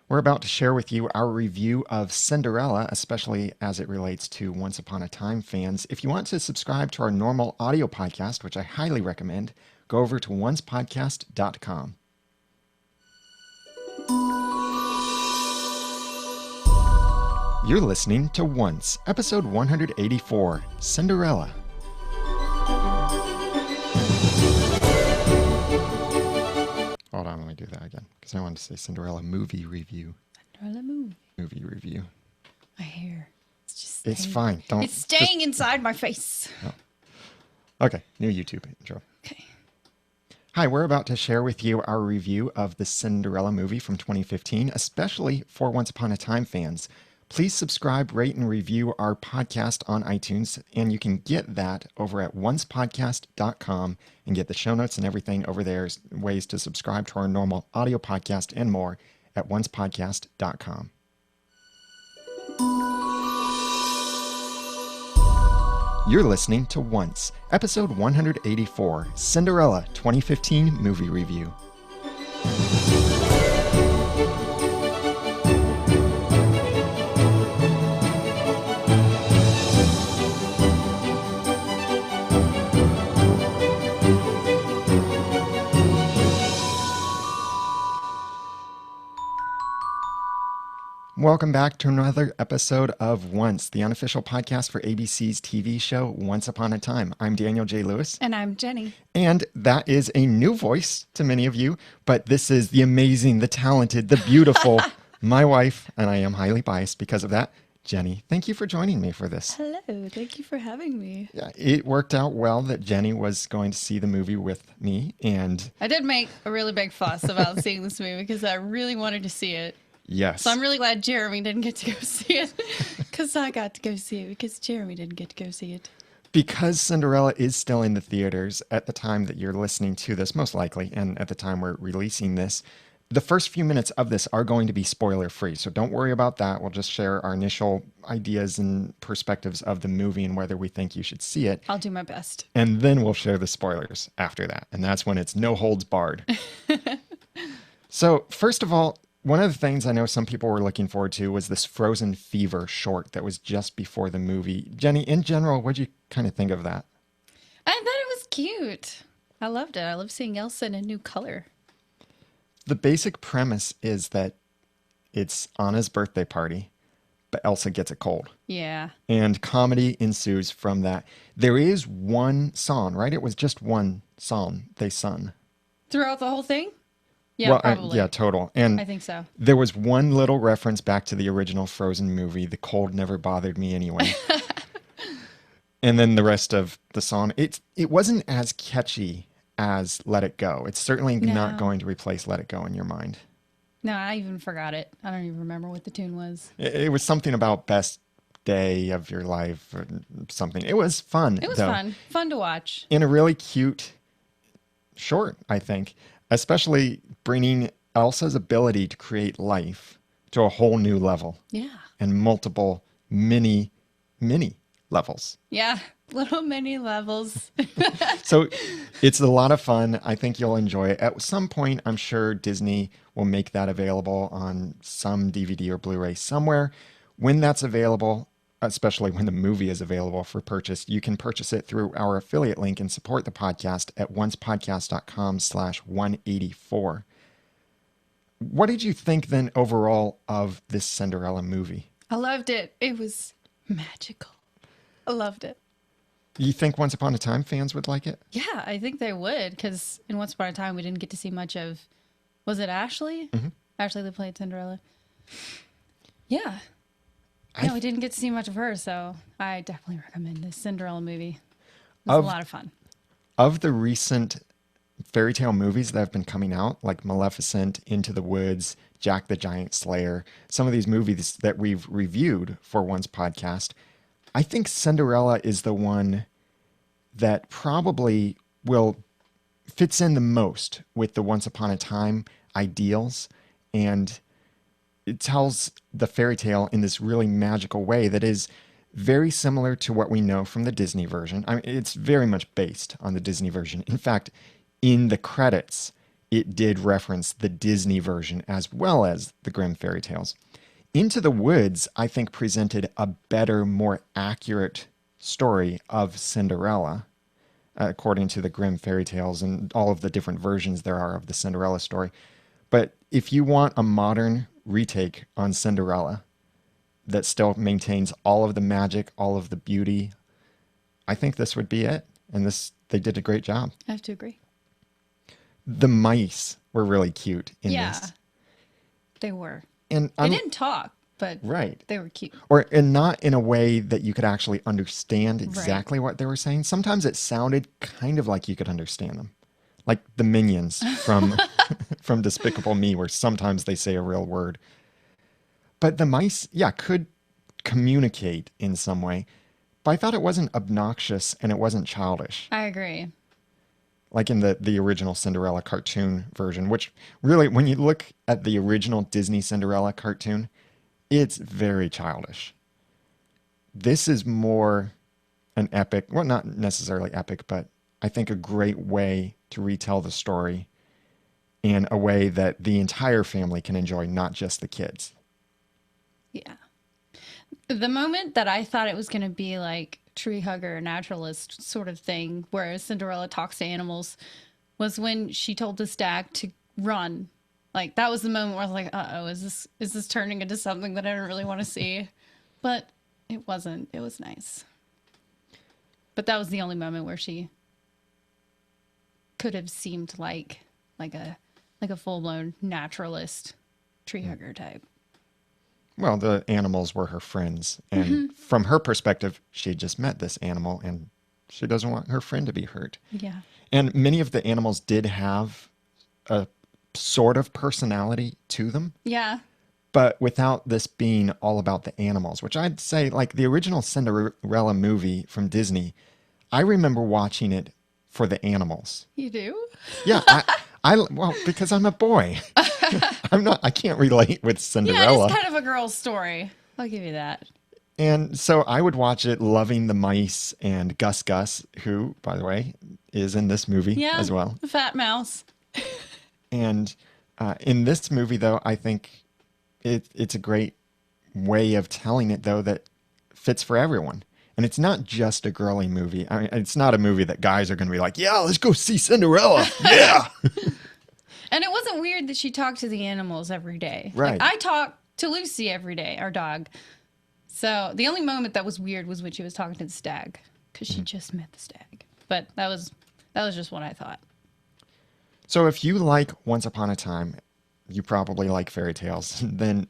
We're about to share with you our review of Cinderella, especially as it relates to Once Upon a Time fans. If you want to subscribe to our normal audio podcast, which I highly recommend, go over to oncepodcast.com. You're listening to Once, episode 184, Cinderella. Hold on, let me do that again, because I wanted to say Cinderella movie review. Cinderella movie. Movie review. My hair. It's just It's staying. fine. Don't. It's staying inside my face. Oh. Okay, new YouTube intro. Okay. Hi, we're about to share with you our review of the Cinderella movie from 2015, especially for Once Upon a Time fans. Please subscribe, rate, and review our podcast on iTunes, and you can get that over at oncepodcast.com and get the show notes and everything over there, ways to subscribe to our normal audio podcast and more at oncepodcast.com. You're listening to Once, episode 184, Cinderella 2015 movie review. Welcome back to another episode of Once, the unofficial podcast for ABC's TV show Once Upon a Time. I'm Daniel J. Lewis. And I'm Jenny. And that is a new voice to many of you, but this is the amazing, the talented, the beautiful, my wife, and I am highly biased because of that, Jenny. Thank you for joining me for this. Hello. Thank you for having me. Yeah, it worked out well that Jenny was going to see the movie with me, and I did make a really big fuss about seeing this movie because I really wanted to see it. yes. So I'm really glad Jeremy didn't get to go see it because I got to go see it because Jeremy didn't get to go see it. Because Cinderella is still in the theaters at the time that you're listening to this, most likely, and at the time we're releasing this, the first few minutes of this are going to be spoiler-free, so don't worry about that. We'll just share our initial ideas and perspectives of the movie and whether we think you should see it. I'll do my best. And then we'll share the spoilers after that, and that's when it's no holds barred. So, first of all, one of the things I know some people were looking forward to was this Frozen Fever short that was just before the movie. Jenny, in general, what'd you kind of think of that? I thought it was cute. I loved it. I love seeing Elsa in a new color. The basic premise is that it's Anna's birthday party, but Elsa gets a cold. Yeah. And comedy ensues from that. There is one song, right? It was just one song they sung. Throughout the whole thing? Yeah, Well, probably. yeah, total. And I think so. there was one little reference back to the original Frozen movie, "The cold never bothered me anyway." And then the rest of the song, it wasn't as catchy as "Let It Go." It's certainly not No. going to replace "Let It Go" in your mind. No, I even forgot it. I don't even remember what the tune was. It was something about best day of your life or something. It was fun. It was though. fun. Fun to watch. In a really cute short, I think, especially bringing Elsa's ability to create life to a whole new level Yeah. and multiple mini levels. Yeah. Little mini levels. So it's a lot of fun. I think you'll enjoy it. At some point, I'm sure Disney will make that available on some DVD or Blu-ray somewhere. When that's available, especially when the movie is available for purchase, you can purchase it through our affiliate link and support the podcast at oncepodcast.com/184. What did you think then overall of this Cinderella movie? I loved it. It was magical. I loved it. You think Once Upon a Time fans would like it? Yeah, I think they would because in Once Upon a Time we didn't get to see much of. Was it Ashley? Mm-hmm. Ashley that played Cinderella. Yeah. No, we didn't get to see much of her, so I definitely recommend this Cinderella movie. It was a lot of fun. Of the recent fairy tale movies that have been coming out, like Maleficent, Into the Woods, Jack the Giant Slayer, some of these movies that we've reviewed for Once podcast, I think Cinderella is the one that probably fits in the most with the Once Upon a Time ideals, and it tells the fairy tale in this really magical way that is very similar to what we know from the Disney version. I mean, it's very much based on the Disney version. In fact, in the credits, it did reference the Disney version as well as the Grimm fairy tales. Into the Woods, I think, presented a better, more accurate story of Cinderella, according to the Grimm fairy tales and all of the different versions there are of the Cinderella story. But if you want a modern retake on Cinderella that still maintains all of the magic, all of the beauty, I think this would be it. And they did a great job. I have to agree. The mice were really cute in Yeah, this. they were. And They didn't talk, but right. they were cute. And not in a way that you could actually understand exactly what they were saying. Sometimes it sounded kind of like you could understand them. Like the minions from from Despicable Me, where sometimes they say a real word. But the mice, yeah, could communicate in some way. But I thought it wasn't obnoxious and it wasn't childish. I agree. Like in the original Cinderella cartoon version, which really, when you look at the original Disney Cinderella cartoon, it's very childish. This is more an epic, well, not necessarily epic, but I think a great way to retell the story in a way that the entire family can enjoy, not just the kids. Yeah. The moment that I thought it was going to be like tree hugger, naturalist sort of thing, where Cinderella talks to animals, was when she told the stag to run. Like that was the moment where I was like, "Uh-oh, is this turning into something that I don't really want to see?" But it wasn't. It was nice. But that was the only moment where she could have seemed like a full-blown naturalist tree hugger type. Well, the animals were her friends. And from her perspective, she had just met this animal and she doesn't want her friend to be hurt. Yeah. And many of the animals did have a sort of personality to them, Yeah. but without this being all about the animals, which I'd say, like the original Cinderella movie from Disney, I remember watching it for the animals. You do? Yeah, well, because I'm a boy. I can't relate with Yeah, it Cinderella. is kind of a girl's story. I'll give you that. And so I would watch it loving the mice and Gus Gus, who, by the way, is in this movie Yeah. as well. The fat mouse. And in this movie, though, I think it's a great way of telling it, though, that fits for everyone. And it's not just a girly movie. I mean, it's not a movie that guys are going to be like, yeah, let's go see Cinderella. Yeah. And it wasn't weird that she talked to the animals every day. Right. Like, I talk to Lucy every day, our dog. So the only moment that was weird was when she was talking to the stag, because she just met the stag. But that was just what I thought. So if you like Once Upon a Time, you probably like fairy tales. Then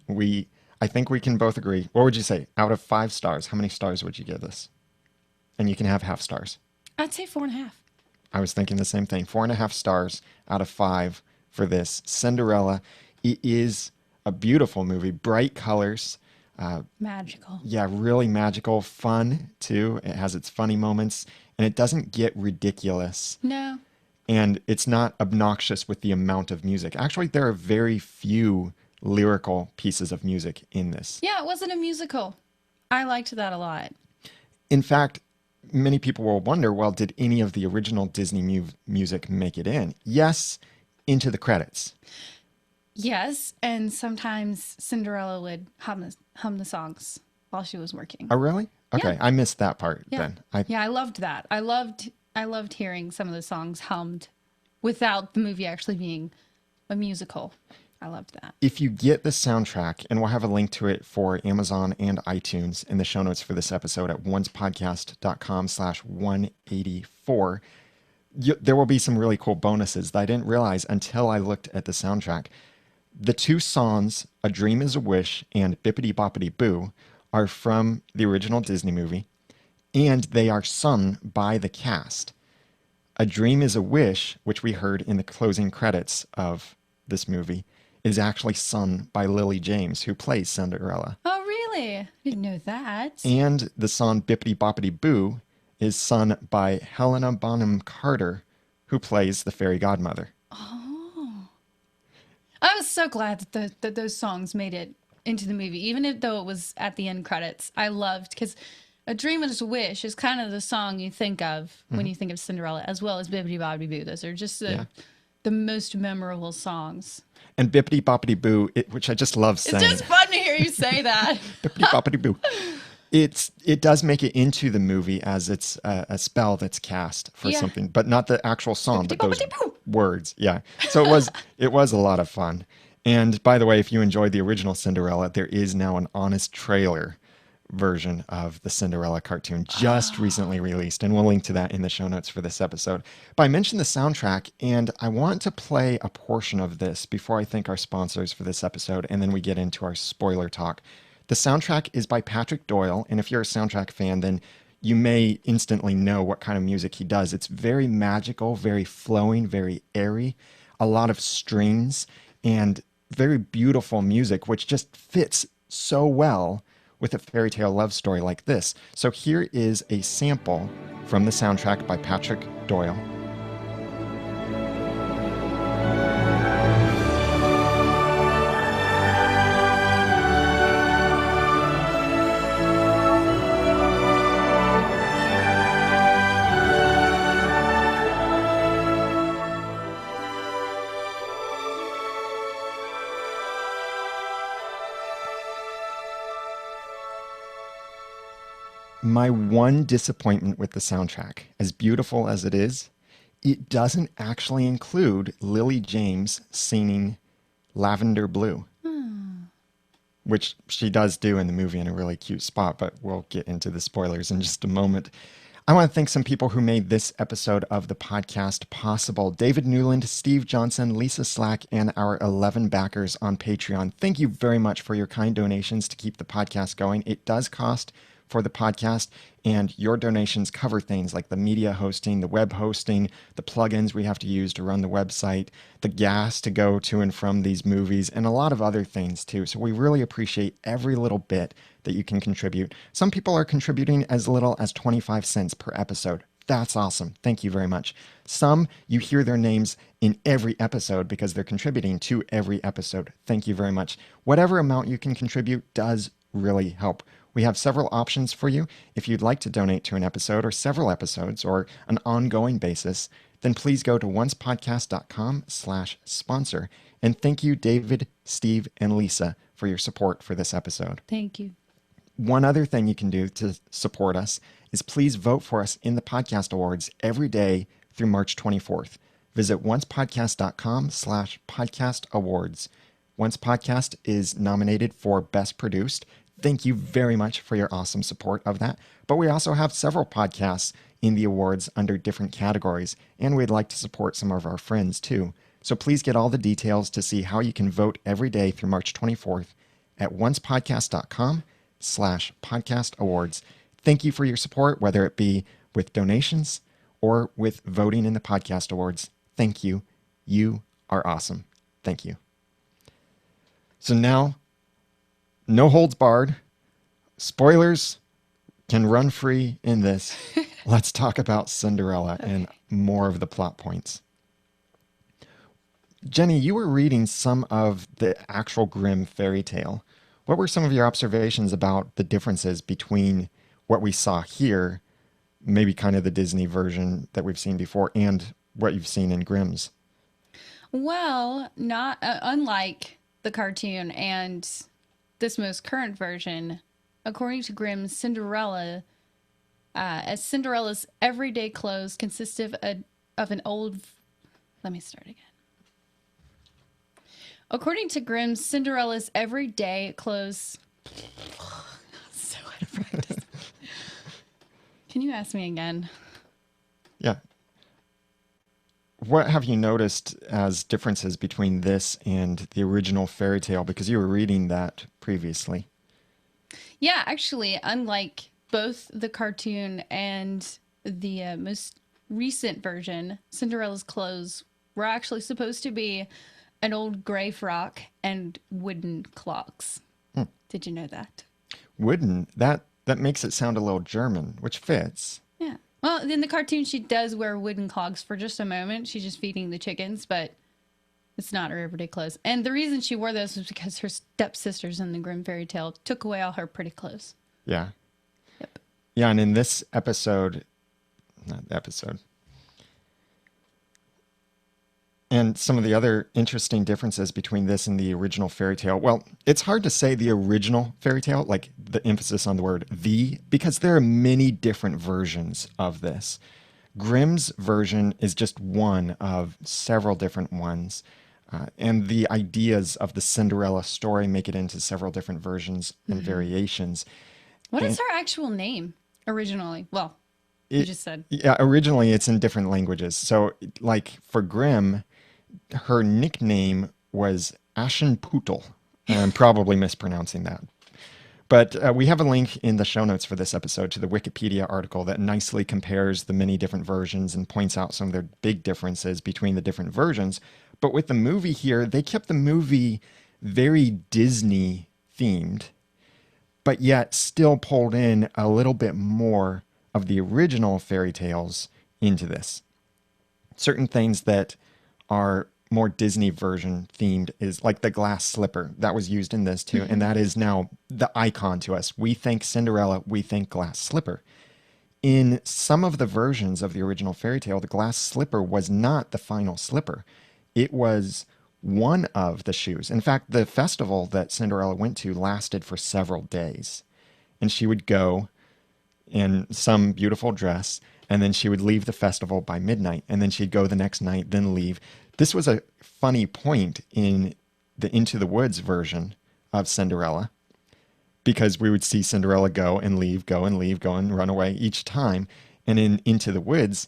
I think we can both agree. What would you say? Out of 5 stars, how many stars would you give this? And you can have half stars. I'd say 4.5. I was thinking the same thing. 4.5 stars out of 5 for this. Cinderella. It is a beautiful movie. Bright colors. Magical. Yeah, really magical. Fun, too. It has its funny moments. And it doesn't get ridiculous. No. And it's not obnoxious with the amount of music. Actually, there are very few lyrical pieces of music in this. Yeah, it wasn't a musical. I liked that a lot. In fact, many people will wonder, well, did any of the original Disney music make it in? Yes, into the credits. Yes, and sometimes Cinderella would hum the songs while she was working. Oh, really? Okay, Yeah. I missed that part Yeah. then. Yeah, I loved that. I loved hearing some of the songs hummed without the movie actually being a musical. I loved that. If you get the soundtrack, and we'll have a link to it for Amazon and iTunes in the show notes for this episode at oncepodcast.com/184, there will be some really cool bonuses that I didn't realize until I looked at the soundtrack. The 2 songs, A Dream is a Wish and Bippity Boppity Boo, are from the original Disney movie, and they are sung by the cast. A Dream is a Wish, which we heard in the closing credits of this movie, is actually sung by Lily James, who plays Cinderella. Oh, really? I didn't know that. And the song Bippity Boppity Boo is sung by Helena Bonham Carter, who plays the fairy godmother. Oh. I was so glad that those songs made it into the movie, even though it was at the end credits. I loved, because A Dream is a Wish is kind of the song you think of when you think of Cinderella, as well as Bibbidi Bobbidi Boo. Those are just the the most memorable songs. And Bippity Boppity Boo, which I just love saying. It's just fun to hear you say that. Bippity Boppity Boo. It does make it into the movie as it's a spell that's cast for something, but not the actual song, but those words. Yeah. So it was a lot of fun. And by the way, if you enjoyed the original Cinderella, there is now an honest trailer version of the Cinderella cartoon just recently released, and we'll link to that in the show notes for this episode. But I mentioned the soundtrack, and I want to play a portion of this before I thank our sponsors for this episode, and then we get into our spoiler talk. The soundtrack is by Patrick Doyle, and if you're a soundtrack fan, then you may instantly know what kind of music he does. It's very magical, very flowing, very airy, a lot of strings, and very beautiful music, which just fits so well with a fairy tale love story like this. So here is a sample from the soundtrack by Patrick Doyle. My one disappointment with the soundtrack, as beautiful as it is, it doesn't actually include Lily James singing Lavender Blue, which she does do in the movie in a really cute spot, but we'll get into the spoilers in just a moment. I want to thank some people who made this episode of the podcast possible. David Newland, Steve Johnson, Lisa Slack, and our 11 backers on Patreon. Thank you very much for your kind donations to keep the podcast going. It does cost for the podcast, and your donations cover things like the media hosting, the web hosting, the plugins we have to use to run the website, the gas to go to and from these movies, and a lot of other things too. So we really appreciate every little bit that you can contribute. Some people are contributing as little as 25 cents per episode. That's awesome. Thank you very much. Some, you hear their names in every episode because they're contributing to every episode. Thank you very much. Whatever amount you can contribute does really help. We have several options for you. If you'd like to donate to an episode or several episodes or an ongoing basis, then please go to oncepodcast.com/sponsor. And thank you, David, Steve, and Lisa, for your support for this episode. Thank you. One other thing you can do to support us is please vote for us in the podcast awards every day through March 24th. Visit oncepodcast.com/podcast awards. Once Podcast is nominated for Best Produced. Thank you very much for your awesome support of that. But we also have several podcasts in the awards under different categories, and we'd like to support some of our friends too. So please get all the details to see how you can vote every day through March 24th at oncepodcast.com/podcast awards. Thank you for your support, whether it be with donations or with voting in the podcast awards. Thank you. You are awesome. Thank you. So now, no holds barred. Spoilers can run free in this. Let's talk about Cinderella and more of the plot points. Jenny, you were reading some of the actual Grimm fairy tale. What were some of your observations about the differences between what we saw here, maybe kind of the Disney version that we've seen before, and what you've seen in Grimm's? Well, not unlike the cartoon and this most current version, according to Grimm's Cinderella, as Cinderella's everyday clothes consist of an old. Let me start again. According to Grimm's Cinderella's everyday clothes. So out of practice. Can you ask me again? Yeah. What have you noticed as differences between this and the original fairy tale? Because you were reading that previously. Yeah, actually, unlike both the cartoon and the most recent version, Cinderella's clothes were actually supposed to be an old gray frock and wooden clogs. Did you know that? Wooden? That makes it sound a little German, which fits. Yeah. Well, in the cartoon, she does wear wooden clogs for just a moment. She's just feeding the chickens, but it's not her everyday clothes. And the reason she wore those was because her stepsisters in the Grimm fairy tale took away all her pretty clothes. Yeah. Yep. Yeah, and in this not episode, And some of the other interesting differences between this and the original fairy tale. Well, it's hard to say the original fairy tale, like the emphasis on the word the, because there are many different versions of this. Grimm's version is just one of several different ones. And the ideas of the Cinderella story make it into several different versions and variations. What And is her actual name originally? Well, you it, just said. yeah, originally it's in different languages. So, like for Grimm, her nickname was Aschenputtel. I'm probably mispronouncing that. But we have a link in the show notes for this episode to the Wikipedia article that nicely compares the many different versions and points out some of the big differences between the different versions. But with the movie here, they kept the movie very Disney themed, but yet still pulled in a little bit more of the original fairy tales into this. Certain things that are more Disney version themed is like the glass slipper that was used in this too. And that is now the icon to us. We think Cinderella, we think glass slipper. In some of the versions of the original fairy tale, the glass slipper was not the final slipper. It was one of the shoes. In fact, the festival that Cinderella went to lasted for several days. And she would go in some beautiful dress, and then she would leave the festival by midnight, and then she'd go the next night, then leave. This was a funny point in the Into the Woods version of Cinderella, because we would see Cinderella go and leave, go and leave, go and run away each time. And in Into the Woods,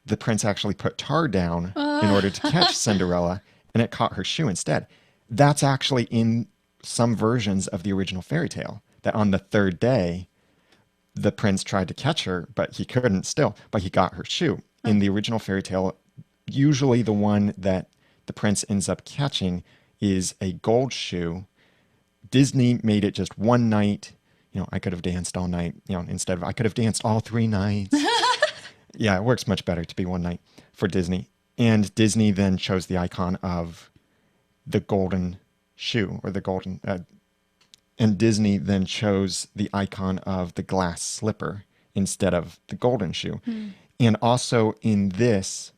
the prince actually put tar down in order to catch Cinderella, and it caught her shoe instead. That's actually in some versions of the original fairy tale, that on the third day, the prince tried to catch her, but he couldn't still, but he got her shoe. In the original fairy tale, usually the one that the prince ends up catching is a gold shoe. Disney made it just one night. You know, I could have danced all night, you know, instead of I could have danced all 3 nights. Yeah, it works much better to be one night for Disney. And Disney then chose the icon of the golden shoe or the golden, and Disney then chose the icon of the glass slipper instead of the golden shoe. And also in this,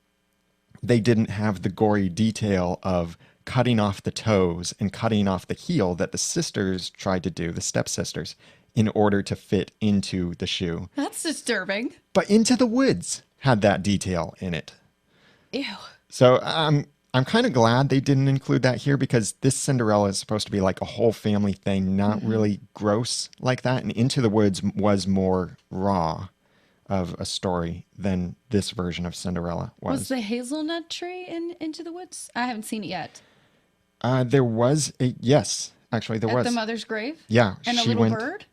they didn't have the gory detail of cutting off the toes and cutting off the heel that the sisters tried to do, the stepsisters, in order to fit into the shoe. That's disturbing. But Into the Woods had that detail in it. Ew. So I'm kind of glad they didn't include that here, because this Cinderella is supposed to be like a whole family thing, not really gross like that. And Into the Woods was more raw of a story than this version of Cinderella was. Was the hazelnut tree in Into the Woods? I haven't seen it yet. There was a, yes, actually there At was. the mother's grave? Yeah. And a she little went, bird?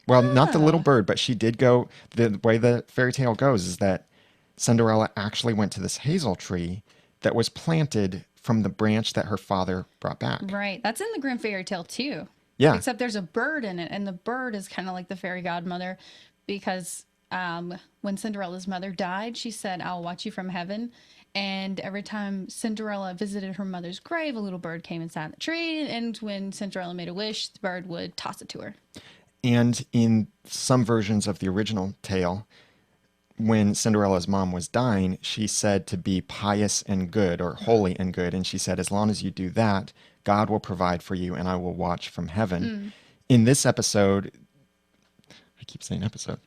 well, not the little bird, but she did go, the way the fairy tale goes is that Cinderella actually went to this hazel tree that was planted from the branch that her father brought back. Right. That's in the Grimm fairy tale too. Yeah. Except there's a bird in it, and the bird is kind of like the fairy godmother, because when Cinderella's mother died, she said, "I'll watch you from heaven." And every time Cinderella visited her mother's grave, a little bird came and sat in the tree. And when Cinderella made a wish, the bird would toss it to her. And in some versions of the original tale, when Cinderella's mom was dying, she said to be pious and good, or holy and good. And she said, as long as you do that, God will provide for you and I will watch from heaven. In this episode, I keep saying episode.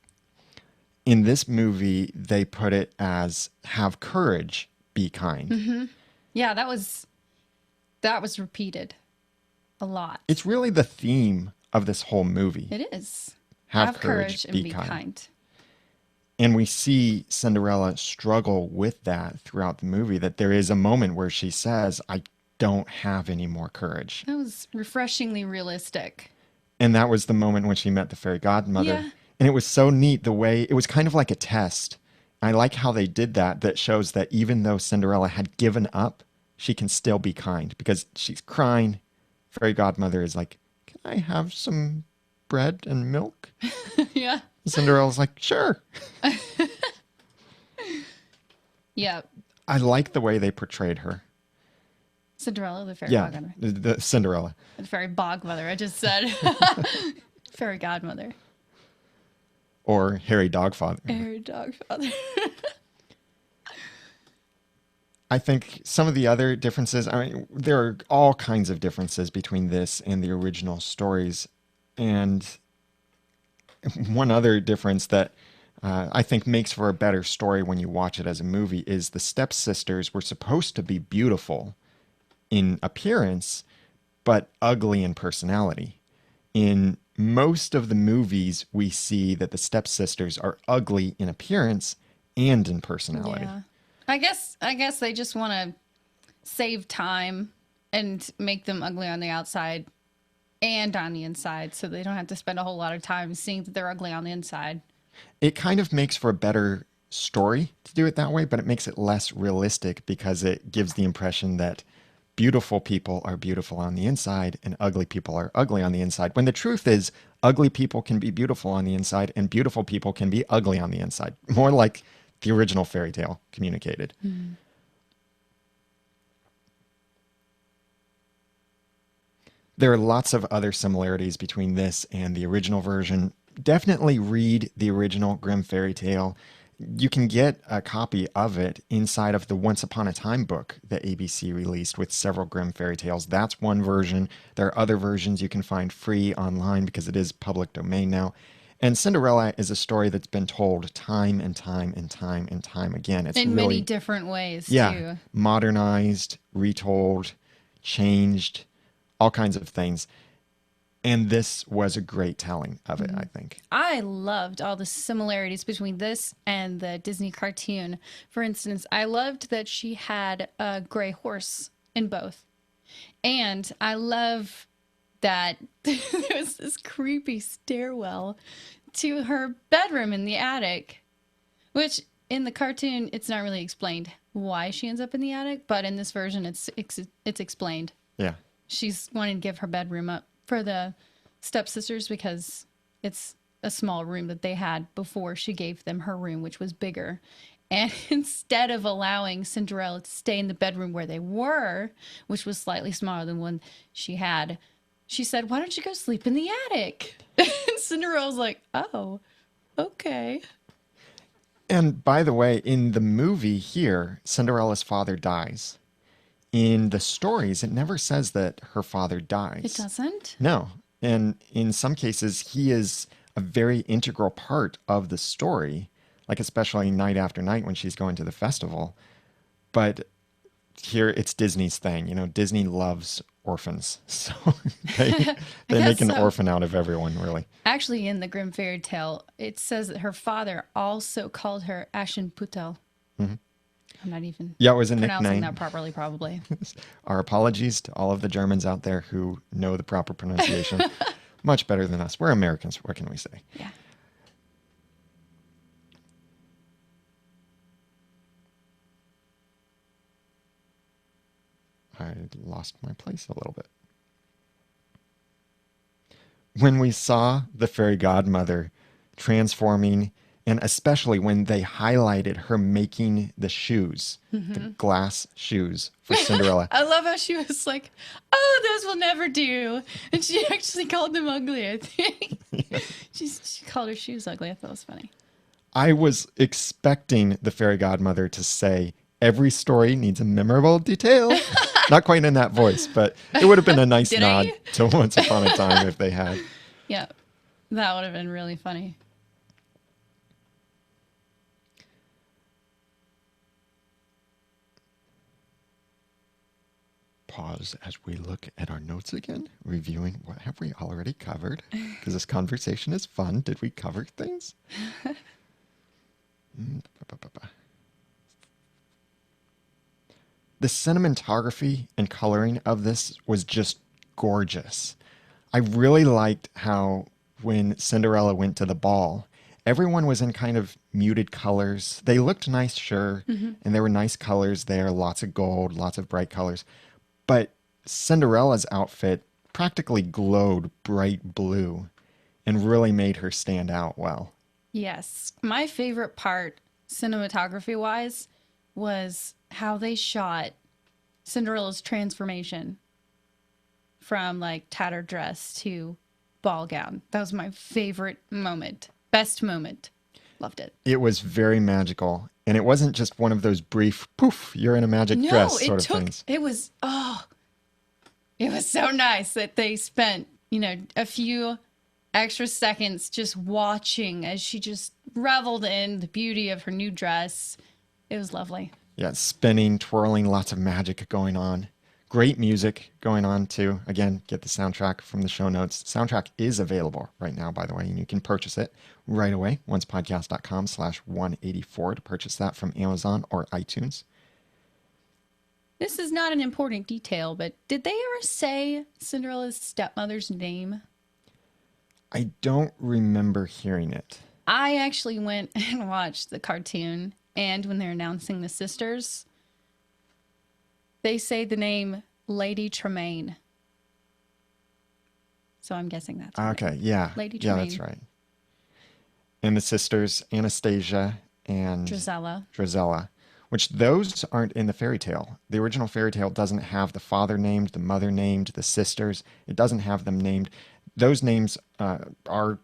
In this movie, they put it as have courage, be kind. Yeah, that was repeated a lot. It's really the theme of this whole movie. It is. Have courage, and be be kind. kind. And we see Cinderella struggle with that throughout the movie, that there is a moment where she says, I don't have any more courage. That was refreshingly realistic. And that was the moment when she met the fairy godmother. Yeah. And it was so neat the way, it was kind of like a test. I like how they did that. That shows that even though Cinderella had given up, she can still be kind, because she's crying. Fairy godmother is like, can I have some bread and milk? Yeah. Cinderella's like, sure. Yeah. I like the way they portrayed her. Cinderella, the fairy Yeah, godmother. the Cinderella. The fairy bogmother, I just said. Fairy godmother. Or Harry Dogfather. Fairy dogfather. I think some of the other differences, I mean, there are all kinds of differences between this and the original stories. And one other difference that I think makes for a better story when you watch it as a movie is the stepsisters were supposed to be beautiful in appearance, but ugly in personality. In most of the movies, we see that the stepsisters are ugly in appearance and in personality. Yeah. I guess they just want to save time and make them ugly on the outside and on the inside so they don't have to spend a whole lot of time seeing that they're ugly on the inside. It kind of makes for a better story to do it that way, but it makes it less realistic because it gives the impression that beautiful people are beautiful on the inside and ugly people are ugly on the inside. When the truth is, ugly people can be beautiful on the inside and beautiful people can be ugly on the inside. More like the original fairy tale communicated. Mm. There are lots of other similarities between this and the original version. Definitely read the original Grimm fairy tale. You can get a copy of it inside of the Once Upon a Time book that ABC released with several Grimm fairy tales. That's one version. There are other versions you can find free online because it is public domain now. And Cinderella is a story that's been told time and time and time and time again. It's In really, many different ways, yeah, too. modernized, retold, changed, all kinds of things. And this was a great telling of it, I think. I loved all the similarities between this and the Disney cartoon. For instance, I loved that she had a gray horse in both. And I love that there was this creepy stairwell to her bedroom in the attic, which in the cartoon, it's not really explained why she ends up in the attic, but in this version, it's explained. Yeah. She's wanting to give her bedroom up for the stepsisters because it's a small room that they had before she gave them her room, which was bigger. And instead of allowing Cinderella to stay in the bedroom where they were, which was slightly smaller than one she had, she said, "Why don't you go sleep in the attic?" And Cinderella's like, "Oh, okay." And by the way, in the movie here, Cinderella's father dies. In the stories, it never says that her father dies. It doesn't? No. And in some cases, he is a very integral part of the story, like especially night after night when she's going to the festival. But here it's Disney's thing. You know, Disney loves orphans. So they, they guess make an so. orphan out of everyone, really. Actually, in the Grimm fairy tale, it says that her father also called her Aschenputtel. Mm-hmm. I'm not even Yeah, it was a pronouncing nickname. that properly, probably. Our apologies to all of the Germans out there who know the proper pronunciation much better than us. We're Americans. What can we say? Yeah. I lost my place a little bit. When we saw the fairy godmother transforming, and especially when they highlighted her making the shoes, the glass shoes for Cinderella. I love how she was like, "Oh, those will never do," and she actually called them ugly. I think she called her shoes ugly. I thought it was funny. I was expecting the fairy godmother to say, "Every story needs a memorable detail." Not quite in that voice, but it would have been a nice Did nod I? to Once Upon a Time if they had. Yeah, that would have been really funny. Pause as we look at our notes again, reviewing what have we already covered, because this conversation is fun. Did we cover things? The cinematography and coloring of this was just gorgeous. I really liked how when Cinderella went to the ball, everyone was in kind of muted colors. They looked nice, sure, and there were nice colors there, lots of gold, lots of bright colors. But Cinderella's outfit practically glowed bright blue and really made her stand out well. Yes, my favorite part, cinematography wise, was how they shot Cinderella's transformation from like tattered dress to ball gown. That was my favorite moment. Best moment. Loved it. It was very magical. And it wasn't just one of those brief, poof, you're in a magic No, dress sort of things. it was so nice that they spent, a few extra seconds just watching as she just reveled in the beauty of her new dress. It was lovely. Yeah, spinning, twirling, lots of magic going on. Great music going on too. Again, get the soundtrack from the show notes. Soundtrack is available right now, by the way, and you can purchase it right away. oncepodcast.com/184 to purchase that from Amazon or iTunes. This is not an important detail, but did they ever say Cinderella's stepmother's name? I don't remember hearing it. I actually went and watched the cartoon, and when they're announcing the sisters, they say the name Lady Tremaine. So I'm guessing that's her Okay, name. yeah. Lady Yeah, Tremaine. that's right. And the sisters, Anastasia and Drizella. which those aren't in the fairy tale. The original fairy tale doesn't have the father named, the mother named, the sisters. It doesn't have them named. Those names are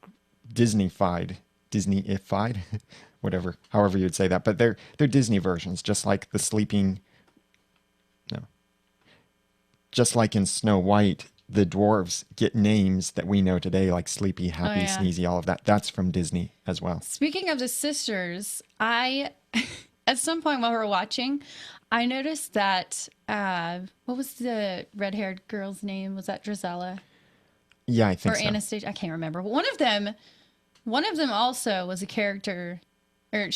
Disney-fied, whatever, however you'd say that. But they're Disney versions, just like just like in Snow White, the dwarves get names that we know today, like Sleepy, Happy, Sneezy, all of that. That's from Disney as well. Speaking of the sisters, at some point while we were watching, I noticed that, what was the red-haired girl's name? Was that Drizella? Yeah, I think or so. Anastasia? I can't remember. But one of them also was a character, or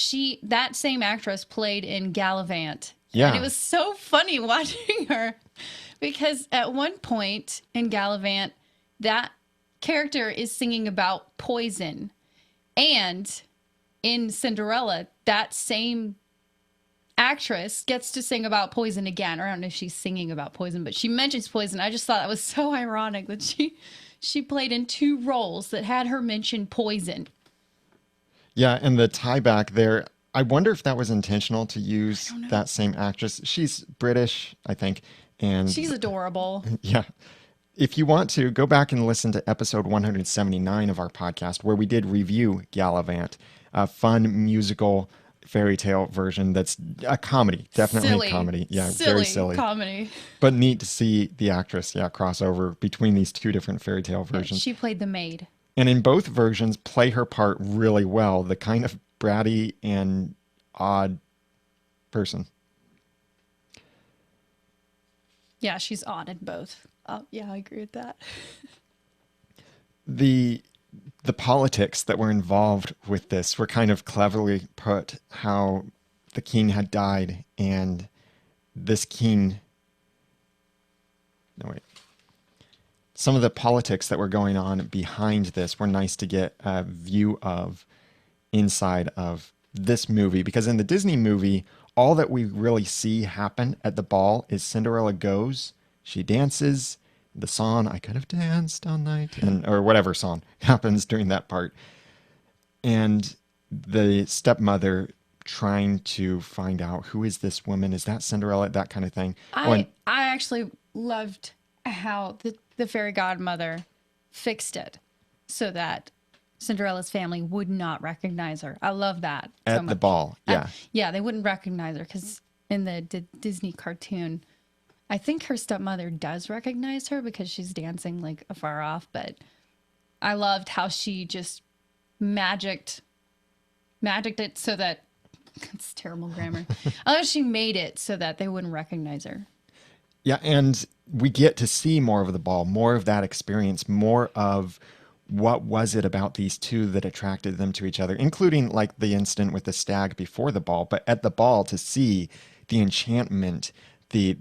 that same actress played in Gallivant. Yeah. And it was so funny watching her because at one point in Gallivant, that character is singing about poison. And in Cinderella, that same actress gets to sing about poison again. Or I don't know if she's singing about poison, but she mentions poison. I just thought that was so ironic that she played in two roles that had her mention poison. Yeah, and the tie back there, I wonder if that was intentional to use that same actress. She's British, I think. And she's adorable. Yeah. If you want to, go back and listen to episode 179 of our podcast, where we did review Gallivant, a fun musical fairy tale version that's a comedy. Definitely silly. A comedy. Yeah, silly very silly. Comedy. But neat to see the actress, cross over between these two different fairy tale versions. She played the maid. And in both versions, play her part really well. The kind of bratty and odd person. Yeah, she's odd in both. Yeah, I agree with that. The politics that were involved with this were kind of cleverly put, how the king had died and this king... No, wait. Some of the politics that were going on behind this were nice to get a view of inside of this movie, because in the Disney movie, all that we really see happen at the ball is Cinderella goes, she dances, the song "I Could Have Danced All Night," or whatever song happens during that part, and the stepmother trying to find out, who is this woman? Is that Cinderella? That kind of thing. I actually loved how the fairy godmother fixed it so that Cinderella's family would not recognize her. I love that so at much. the ball, yeah. Yeah, they wouldn't recognize her because in the Disney cartoon, I think her stepmother does recognize her because she's dancing like afar off. But I loved how she just magicked it so that it's terrible grammar. I love she made it so that they wouldn't recognize her. Yeah, and we get to see more of the ball, more of that experience, more of what was it about these two that attracted them to each other, including like the incident with the stag before the ball, but at the ball to see the enchantment, the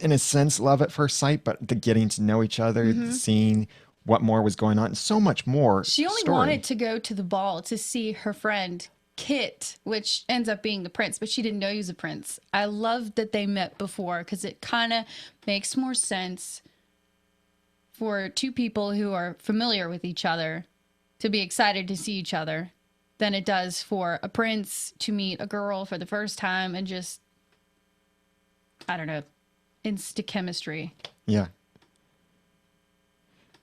in a sense love at first sight, but the getting to know each other, seeing what more was going on, so much more. She only wanted to go to the ball to see her friend Kit, which ends up being the prince, but she didn't know he was a prince. I love that they met before because it kind of makes more sense for two people who are familiar with each other to be excited to see each other than it does for a prince to meet a girl for the first time and just, I don't know, instant chemistry. Yeah.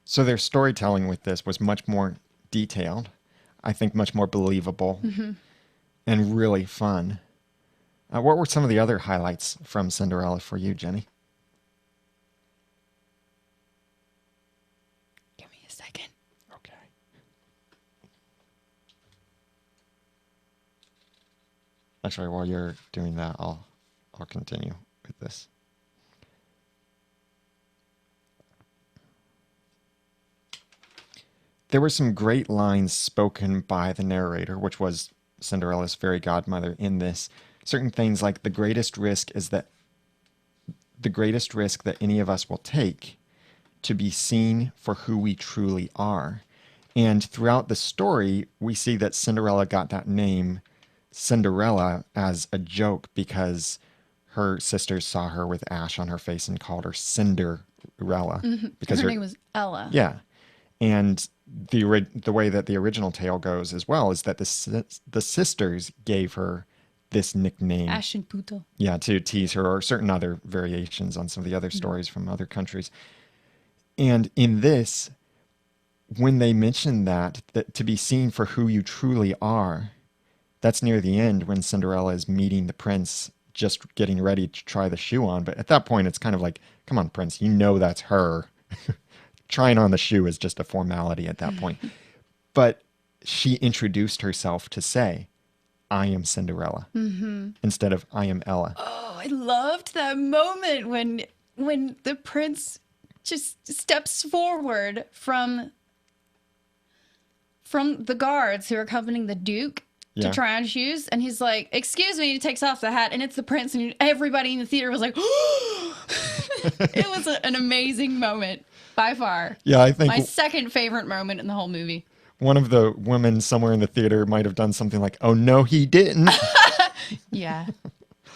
So their storytelling with this was much more detailed. I think, much more believable and really fun. What were some of the other highlights from Cinderella for you, Jenny? Give me a second. Okay. Actually, while you're doing that, I'll continue with this. There were some great lines spoken by the narrator, which was Cinderella's fairy godmother in this. Certain things like the greatest risk that any of us will take to be seen for who we truly are. And throughout the story, we see that Cinderella got that name Cinderella as a joke because her sisters saw her with ash on her face and called her Cinderella because Her name was Ella. yeah. And the way that the original tale goes as well is that the sisters gave her this nickname. Ash and Puto. Yeah, to tease her, or certain other variations on some of the other stories from other countries. And in this, when they mention that to be seen for who you truly are, that's near the end when Cinderella is meeting the prince, just getting ready to try the shoe on. But at that point, it's kind of like, come on, prince, you know that's her. Trying on the shoe is just a formality at that point. But she introduced herself to say, I am Cinderella, instead of I am Ella. Oh, I loved that moment when the prince just steps forward from the guards who are accompanying the duke to Yeah. try on shoes, and he's like, "Excuse me," he takes off the hat, and it's the prince, and everybody in the theater was like, it was an amazing moment by far. Yeah, I think My second favorite moment in the whole movie. one of the women somewhere in the theater might have done something like, oh, no, he didn't. Yeah,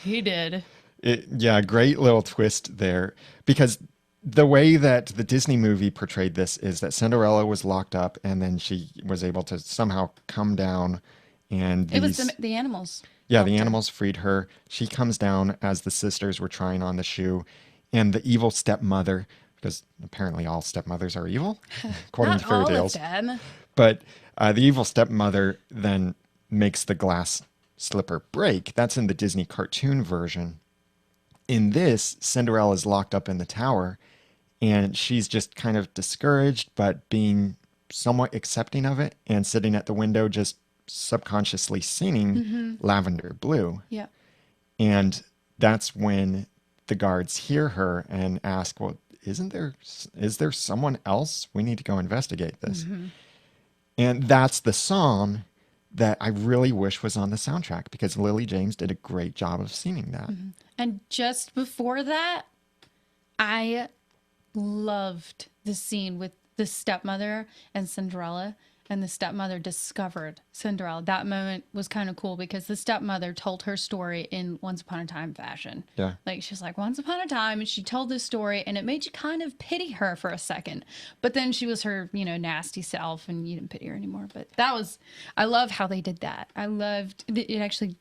he did. Yeah, great little twist there. Because the way that the Disney movie portrayed this is that Cinderella was locked up and then she was able to somehow come down and It was the animals. yeah, the animals freed her. She comes down as the sisters were trying on the shoe, and the evil stepmother, because apparently all stepmothers are evil, according to fairy Not all tales. of them. But the evil stepmother then makes the glass slipper break. That's in the Disney cartoon version. In this, Cinderella is locked up in the tower, and she's just kind of discouraged, but being somewhat accepting of it and sitting at the window just subconsciously singing Lavender Blue. Yeah. And that's when the guards hear her and ask, well, is there someone else? We need to go investigate this. And that's the song that I really wish was on the soundtrack because Lily James did a great job of singing that. And just before that, I loved the scene with the stepmother and Cinderella, and the stepmother discovered Cinderella. That moment was kind of cool because the stepmother told her story in Once Upon a Time fashion. Yeah. Like, she's like, once upon a time, and she told this story, and it made you kind of pity her for a second. But then she was her, nasty self, and you didn't pity her anymore. But I love how they did that. I loved, it actually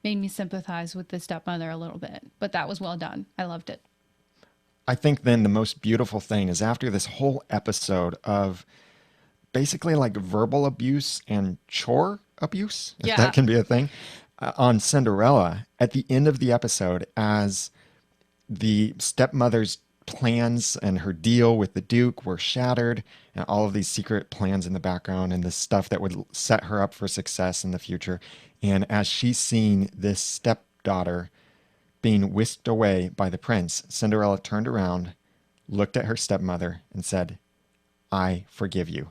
made me sympathize with the stepmother a little bit. But that was well done. I loved it. I think then the most beautiful thing is after this whole episode of basically like verbal abuse and chore abuse, if that can be a thing, on Cinderella, at the end of the episode, as the stepmother's plans and her deal with the Duke were shattered, and all of these secret plans in the background and the stuff that would set her up for success in the future. And as she's seeing this stepdaughter being whisked away by the prince, Cinderella turned around, looked at her stepmother, and said, I forgive you.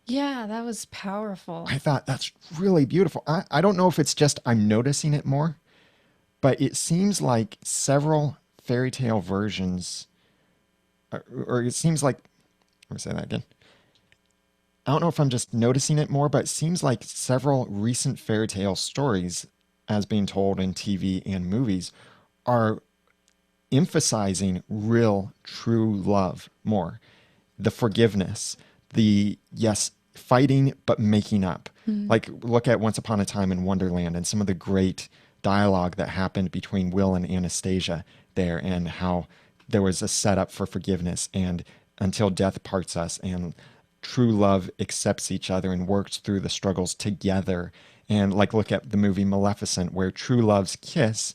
Yeah, that was powerful. I thought that's really beautiful. I don't know if it's just I'm noticing it more, but it seems like several fairy tale versions, or it seems like, let me say that again. I don't know if I'm just noticing it more, but it seems like several recent fairy tale stories, as being told in TV and movies, are emphasizing real, true love more. The forgiveness, the, yes, fighting, but making up. Like, look at Once Upon a Time in Wonderland and some of the great dialogue that happened between Will and Anastasia there, and how there was a setup for forgiveness and until death parts us, and true love accepts each other and works through the struggles together. And like, look at the movie Maleficent, where true love's kiss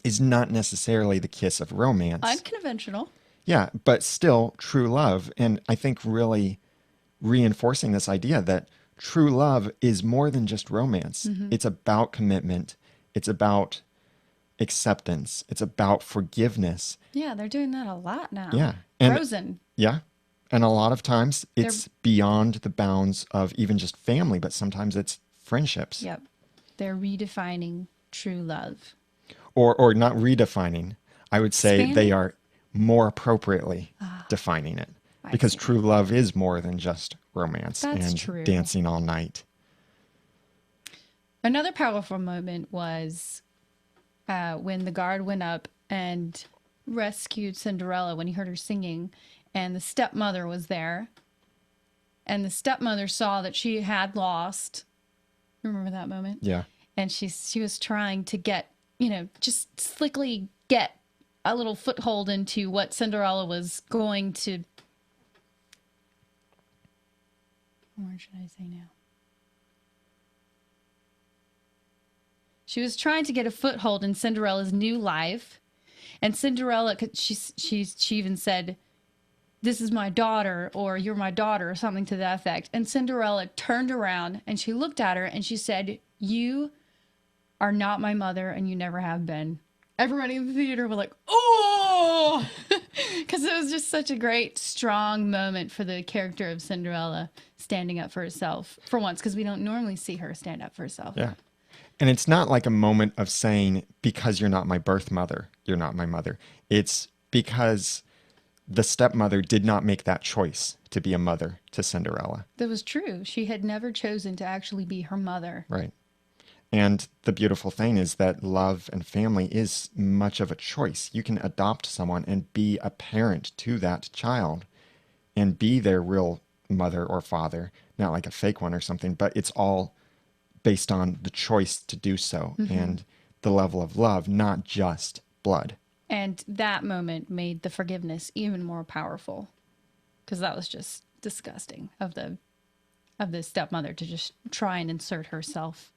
is not necessarily the kiss of romance. Unconventional. Yeah, but still true love. And I think really reinforcing this idea that true love is more than just romance. It's about commitment. It's about acceptance. It's about forgiveness. Yeah, they're doing that a lot now. Yeah. And Frozen. yeah. And a lot of times it's beyond the bounds of even just family, but sometimes it's friendships. Yep. They're redefining true love. Or not redefining. I would say Expanding? they are more appropriately defining it. Because see. true love is more than just romance That's and true. dancing all night. Another powerful moment was when the guard went up and rescued Cinderella when he heard her singing, and the stepmother was there. And the stepmother saw that she had lost. Remember that moment? Yeah. And she was trying to get, just slickly get a little foothold into what Cinderella was going to. What should I say now? She was trying to get a foothold in Cinderella's new life. And Cinderella, she even said, "This is my daughter," or "You're my daughter," or something to that effect. And Cinderella turned around and she looked at her and she said, "You are not my mother and you never have been." Everybody in the theater were like, "Oh!" Because it was just such a great, strong moment for the character of Cinderella standing up for herself for once, because we don't normally see her stand up for herself. Yeah. And it's not like a moment of saying, because you're not my birth mother, you're not my mother. It's because the stepmother did not make that choice to be a mother to Cinderella. That was true. She had never chosen to actually be her mother. Right. And the beautiful thing is that love and family is much of a choice. You can adopt someone and be a parent to that child and be their real mother or father, not like a fake one or something, but it's all based on the choice to do so and the level of love, not just blood. And that moment made the forgiveness even more powerful, because that was just disgusting of the stepmother to just try and insert herself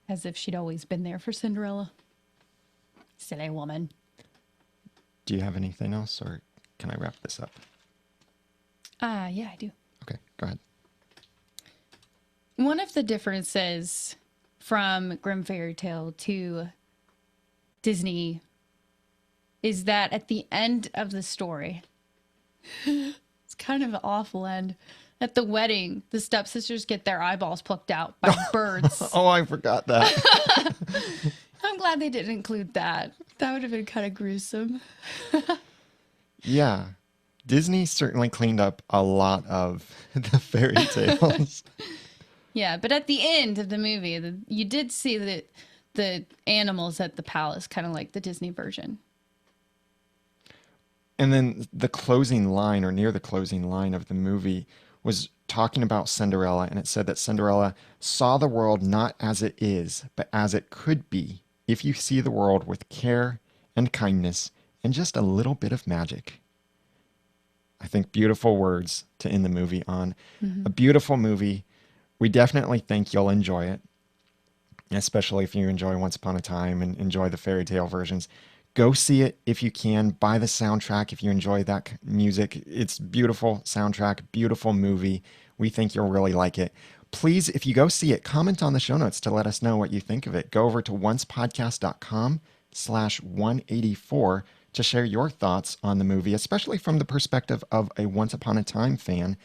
as if she'd always been there for Cinderella. Silly woman. Do you have anything else, or can I wrap this up? Yeah, I do. Okay, go ahead. One of the differences from Grimm Fairy Tale to Disney is that at the end of the story, it's kind of an awful end. At the wedding, the stepsisters get their eyeballs plucked out by birds. Oh, I forgot that. I'm glad they didn't include that. That would have been kind of gruesome. Yeah. Disney certainly cleaned up a lot of the fairy tales. Yeah, but at the end of the movie, you did see the animals at the palace, kind of like the Disney version. And then the closing line, or near the closing line of the movie, was talking about Cinderella, and it said that Cinderella saw the world not as it is, but as it could be if you see the world with care and kindness and just a little bit of magic. I think beautiful words to end the movie on. A beautiful movie. We definitely think you'll enjoy it, especially if you enjoy Once Upon a Time and enjoy the fairy tale versions. Go see it if you can. Buy the soundtrack if you enjoy that music. It's beautiful soundtrack, beautiful movie. We think you'll really like it. Please, if you go see it, comment on the show notes to let us know what you think of it. Go over to oncepodcast.com/184 to share your thoughts on the movie, especially from the perspective of a Once Upon a Time fan.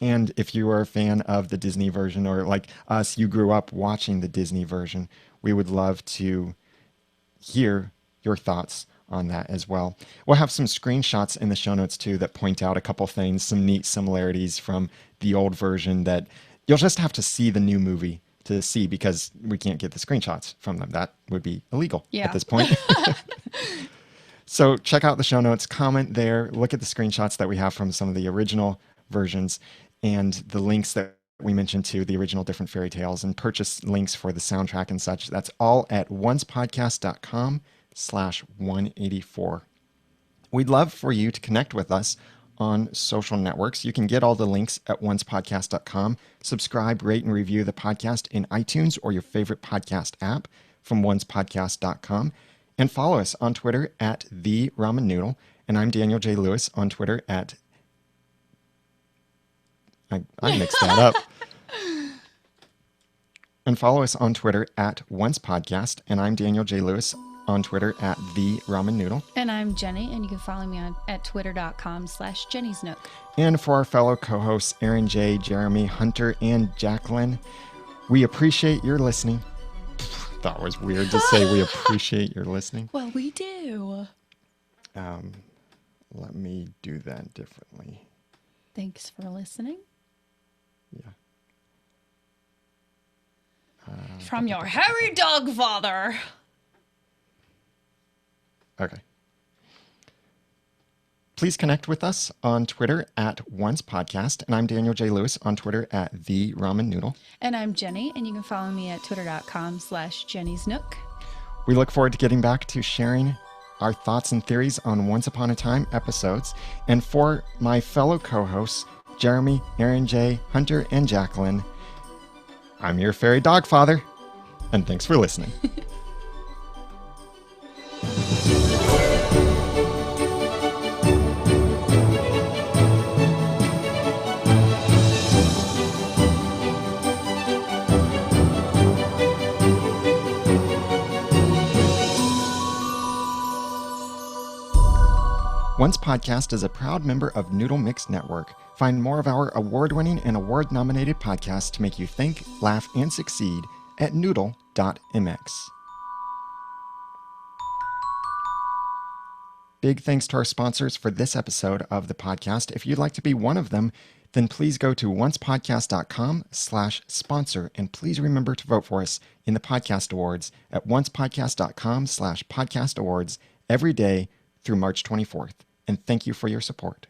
And if you are a fan of the Disney version, or like us, you grew up watching the Disney version, we would love to hear your thoughts on that as well. We'll have some screenshots in the show notes too that point out a couple things, some neat similarities from the old version that you'll just have to see the new movie to see, because we can't get the screenshots from them. That would be illegal at this point. So check out the show notes, comment there, look at the screenshots that we have from some of the original versions and the links that we mentioned to the original different fairy tales, and purchase links for the soundtrack and such. That's all at oncepodcast.com/184. We'd love for you to connect with us on social networks. You can get all the links at oncepodcast.com. Subscribe, rate, and review the podcast in iTunes or your favorite podcast app from oncepodcast.com. And follow us on Twitter at The Ramen Noodle. And I'm Daniel J. Lewis on Twitter at... I mixed that up. And follow us on Twitter at Once Podcast. And I'm Daniel J. Lewis on Twitter at The Ramen Noodle. And I'm Jenny, and you can follow me at twitter.com/Jenny's Nook. And for our fellow co-hosts, Aaron J., Jeremy, Hunter, and Jacqueline, we appreciate your listening. That was weird to say we appreciate your listening. Well, we do. Let me do that differently. Thanks for listening. Yeah. From your hairy dog father. Okay. Please connect with us on Twitter at Once Podcast. And I'm Daniel J. Lewis on Twitter at The Ramen Noodle. And I'm Jenny, and you can follow me at twitter.com/Jenny's Nook. We look forward to getting back to sharing our thoughts and theories on Once Upon a Time episodes. And for my fellow co-hosts, Jeremy, Aaron J., Hunter, and Jacqueline, I'm your fairy dog father, and thanks for listening. Once Podcast is a proud member of Noodle.mx Network. Find more of our award-winning and award-nominated podcasts to make you think, laugh, and succeed at Noodle.mx. Big thanks to our sponsors for this episode of the podcast. If you'd like to be one of them, then please go to oncepodcast.com/sponsor, and please remember to vote for us in the podcast awards at oncepodcast.com/podcast awards every day through March 24th. And thank you for your support.